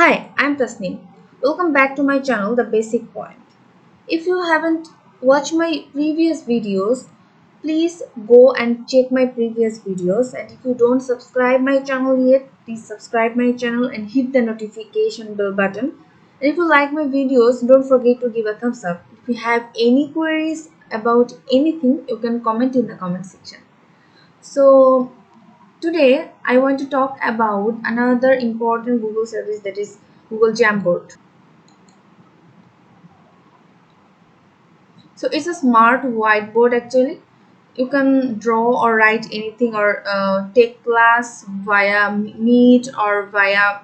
Hi, I'm Tasneem. Welcome back to my channel, The Basic Point. If you haven't watched my previous videos, please go and check my previous videos. And if you don't subscribe my channel yet, please subscribe my channel and hit the notification bell button. And if you like my videos, don't forget to give a thumbs up. If you have any queries about anything, you can comment in the comment section. So today, I want to talk about another important Google service, that is Google Jamboard. So it's a smart whiteboard actually. You can draw or write anything or take class via Meet or via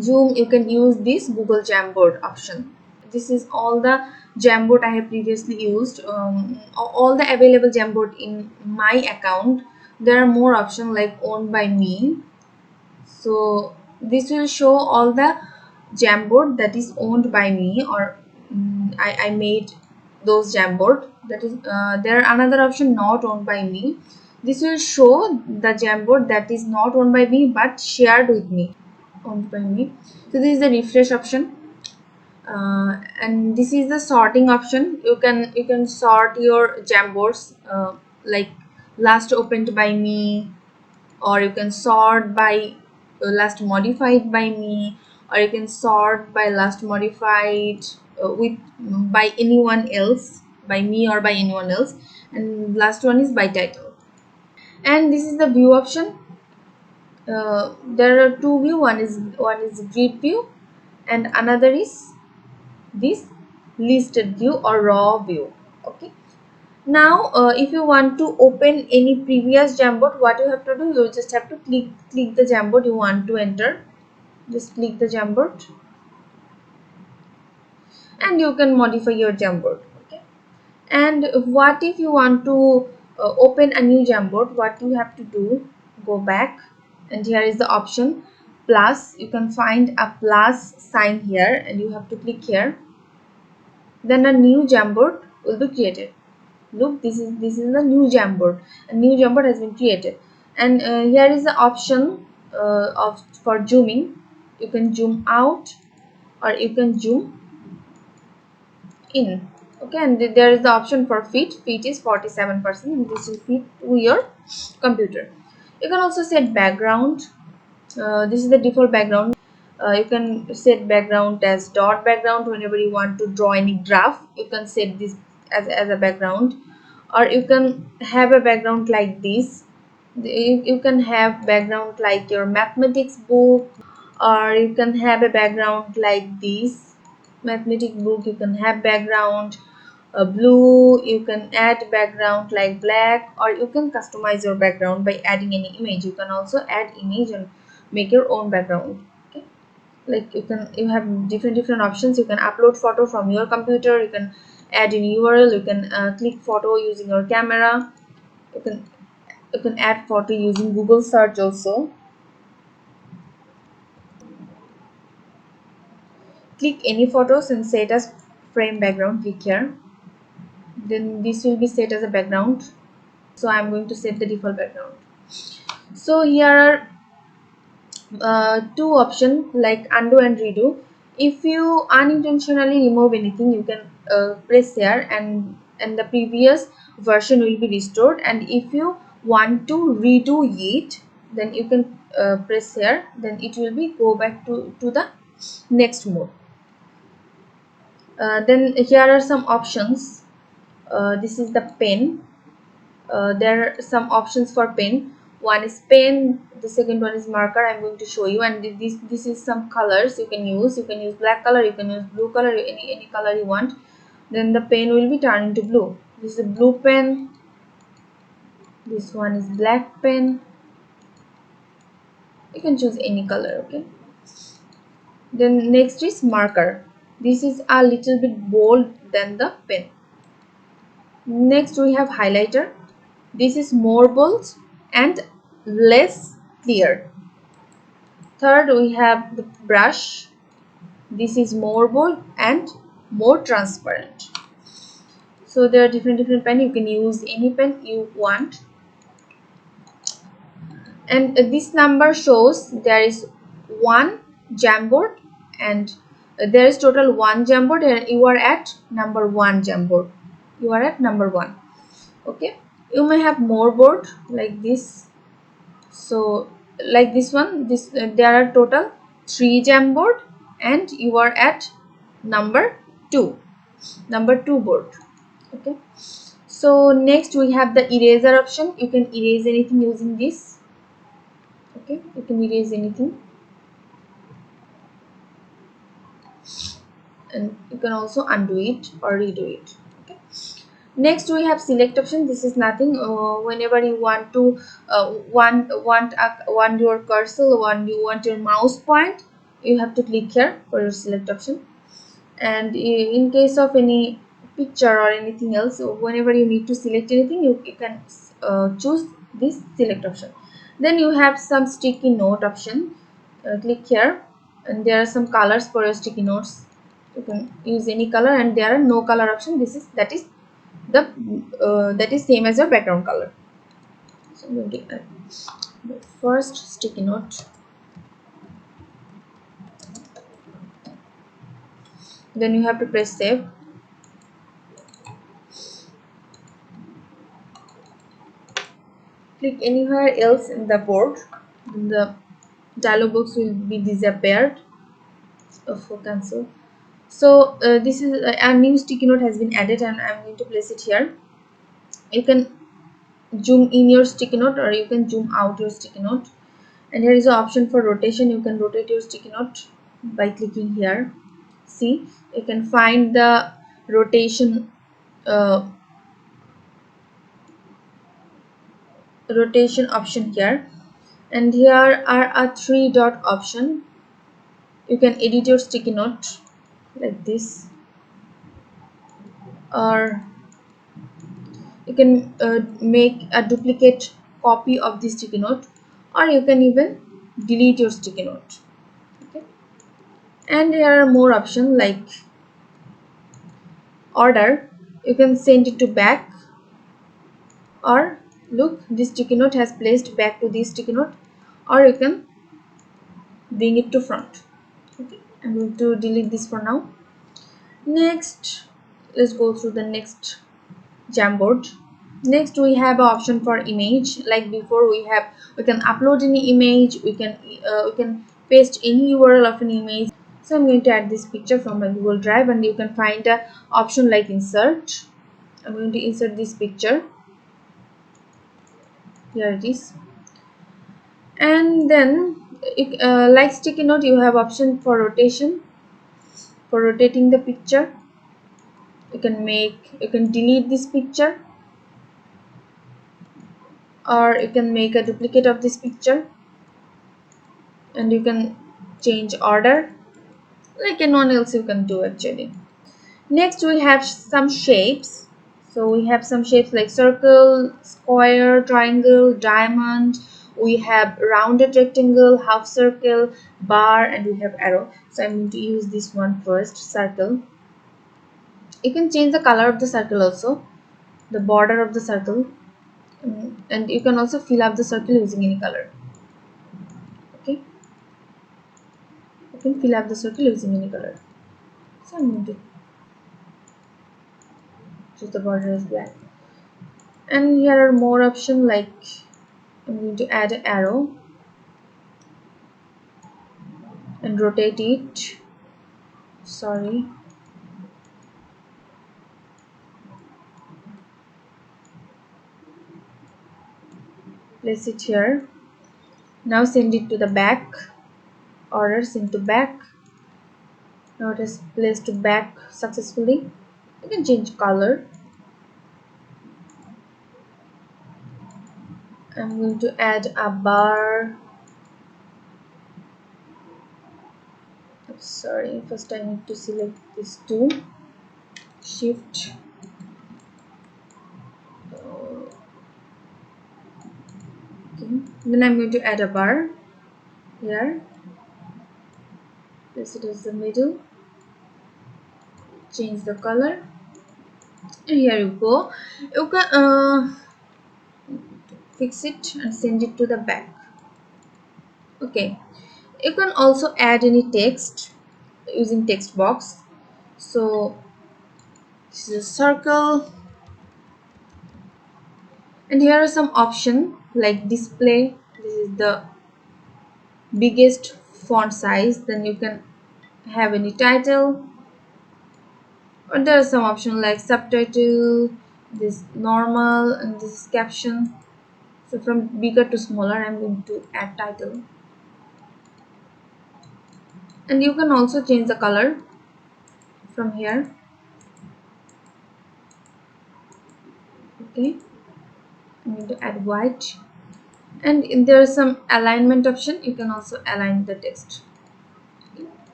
Zoom. You can use this Google Jamboard option. This is all the Jamboard I have previously used. All the available Jamboard in my account. There are more options like owned by me. So this will show all the Jamboard that is owned by me, or I made those Jamboard. That is there are another option not owned by me. This will show the Jamboard that is not owned by me but shared with me, owned by me. So this is the refresh option, and this is the sorting option. You can sort your Jamboards, like last opened by me, or you can sort by last modified by me, or you can sort by last modified with by anyone else, by me or by anyone else, and last one is by title. And this is the view option. There are two view. One is grid view, and another is this listed view or raw view. Okay. Now, if you want to open any previous Jamboard, what you have to do, you just have to click the Jamboard you want to enter. Just click the Jamboard, and you can modify your Jamboard. Okay. And what if you want to open a new Jamboard? What you have to do? Go back, and here is the option plus. You can find a plus sign here, and you have to click here. Then a new Jamboard will be created. Look, this is the new Jamboard. A new Jamboard has been created, and here is the option of for zooming. You can zoom out or you can zoom in. Okay, and there is the option for fit is 47%, and this will fit to your computer. You can also set background. This is the default background. You can set background as dot background. Whenever you want to draw any graph, you can set this as a background, or you can have a background like this. You can have background like your mathematics book, or you can have a background like this mathematics book. You can have background blue. You can add background like black, or you can customize your background by adding any image. You can also add image and make your own background. Okay, like you have different options. You can upload photo from your computer. You can add an URL. You can click photo using your camera. You can add photo using Google search also. Click any photos and set as frame background. Click here, then this will be set as a background. So I'm going to set the default background. So here are two options like undo and redo. If you unintentionally remove anything, you can press here, and the previous version will be restored. And if you want to redo it, then you can press here, then it will be go back to the next mode. Then here are some options. This is the pen. There are some options for pen. One is pen, the second one is marker. I'm going to show you, and this is some colors you can use. You can use black color, you can use blue color, any color you want. Then the pen will be turned into blue. This is a blue pen, this one is black pen. You can choose any color. Okay, then next is marker. This is a little bit bold than the pen. Next we have highlighter. This is more bold and less clear. Third, we have the brush. This is more bold and more transparent. So there are different pen. You can use any pen you want. And this number shows there is 1 Jamboard, and there is total one Jamboard, and you are at number one Jamboard. You are at number one. Okay, you may have more board like this. So like this one, there are total three Jamboard, and you are at number two, number two board. Okay, so next we have the eraser option. You can erase anything using this. Okay, you can erase anything, and you can also undo it or redo it. Okay, next we have select option. This is nothing. Whenever you want to want your cursor, you want your mouse point, you have to click here for your select option. And in case of any picture or anything else, whenever you need to select anything, you can choose this select option. Then you have some sticky note option. Click here, and there are some colors for your sticky notes. You can use any color, and there are no color option. That is same as your background color. So I'm going to add the first sticky note. Then you have to press save. Click anywhere else in the board, then the dialog box will be disappeared. For cancel. So this is a new sticky note has been added, and I'm going to place it here. You can zoom in your sticky note, or you can zoom out your sticky note. And here is an option for rotation. You can rotate your sticky note by clicking here. See, you can find the rotation uh, rotation option here, and here are a three dot option. You can edit your sticky note like this, or you can make a duplicate copy of the sticky note, or you can even delete your sticky note. Okay, and there are more options like order. You can send it to back, or look, this sticky note has placed back to this sticky note, or you can bring it to front. Okay, I'm going to delete this for now. Next, let's go through the next Jamboard. Next we have an option for image. Like before, we can upload any image, we can paste any URL of an image. So I'm going to add this picture from my Google Drive, and you can find a option like insert. I'm going to insert this picture. Here it is. And then like sticky note, you have option for rotation. For rotating the picture, you can delete this picture, or you can make a duplicate of this picture, and you can change order like anyone else you can do actually. Next we have some shapes. So we have some shapes like circle, square, triangle, diamond. We have rounded rectangle, half circle, bar, and we have arrow. So I'm going to use this one first, circle. You can change the color of the circle also, the border of the circle, and you can also fill up the circle using any color. Okay, you can fill up the circle using any color. So I'm going to choose the border as black. And here are more options like I'm going to add an arrow and rotate it. Sorry. Place it here. Now send it to the back. Order send to back. Now it is placed to back successfully. You can change color. I'm going to add a bar. Sorry, first I need to select these two. Shift. Okay. Then I'm going to add a bar here. Place it as the middle. Change the color. And here you go. You can fix it and send it to the back. Okay. You can also add any text using text box. So this is a circle, and here are some options like display. This is the biggest font size. Then you can have any title, or there are some options like subtitle, this normal, and this is caption. So from bigger to smaller, I'm going to add title, and you can also change the color from here. Okay, I'm going to add white, and there is some alignment option. You can also align the text.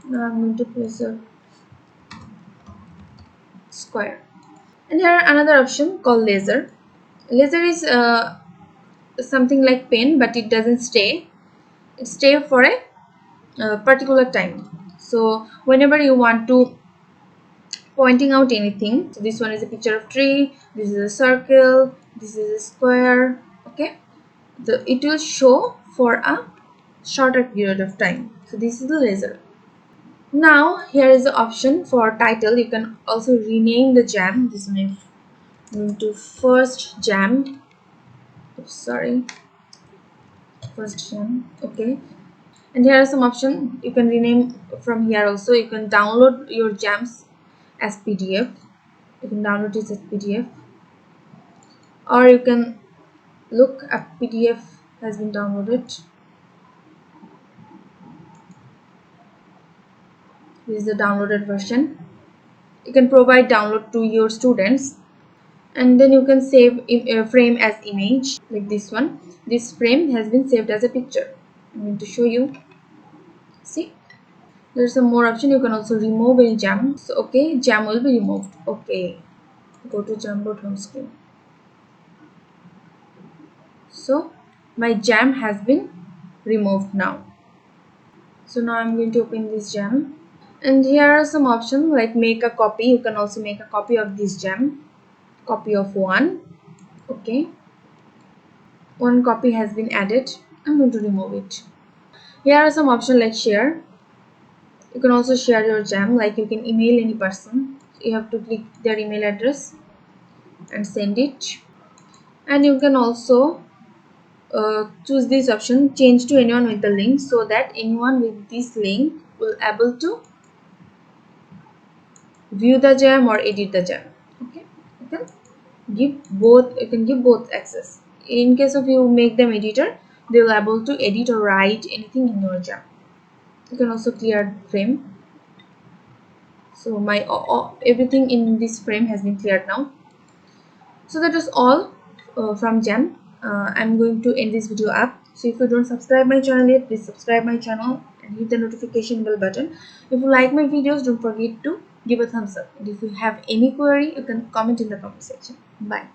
Now I'm going to place a square, and here another option called laser. Laser is something like pen, but it doesn't stay. It stay for a particular time. So whenever you want to pointing out anything, so this one is a picture of tree, this is a circle, this is a square. Okay, it will show for a shorter period of time. So this is the laser. Now here is the option for title. You can also rename the jam. This one I'm going to first jam. Oops, sorry, first jam. Okay, and here are some options. You can rename from here also. You can download your jams as PDF. You can download it as PDF, or you can look a PDF has been downloaded. This is the downloaded version. You can provide download to your students, and then you can save frame as image like this one. This frame has been saved as a picture. I'm going to show you. See, there's some more option. You can also remove any jam. So okay, jam will be removed. Okay, go to Jamboard home screen. So my jam has been removed now. So now I'm going to open this jam, and here are some options like make a copy. You can also make a copy of this jam, copy of one. Okay, one copy has been added. I'm going to remove it. Here are some options like share. You can also share your jam, like you can email any person. You have to click their email address and send it. And you can also choose this option, change to anyone with the link, so that anyone with this link will able to view the jam or edit the jam. Okay, you can give both access. In case of you make them editor, they will able to edit or write anything in your jam. You can also clear frame. So my everything in this frame has been cleared now. So that is all from jam. I'm going to end this video up. So if you don't subscribe my channel yet, please subscribe my channel and hit the notification bell button. If you like my videos, don't forget to give a thumbs up. And if you have any query, you can comment in the comment section. Bye.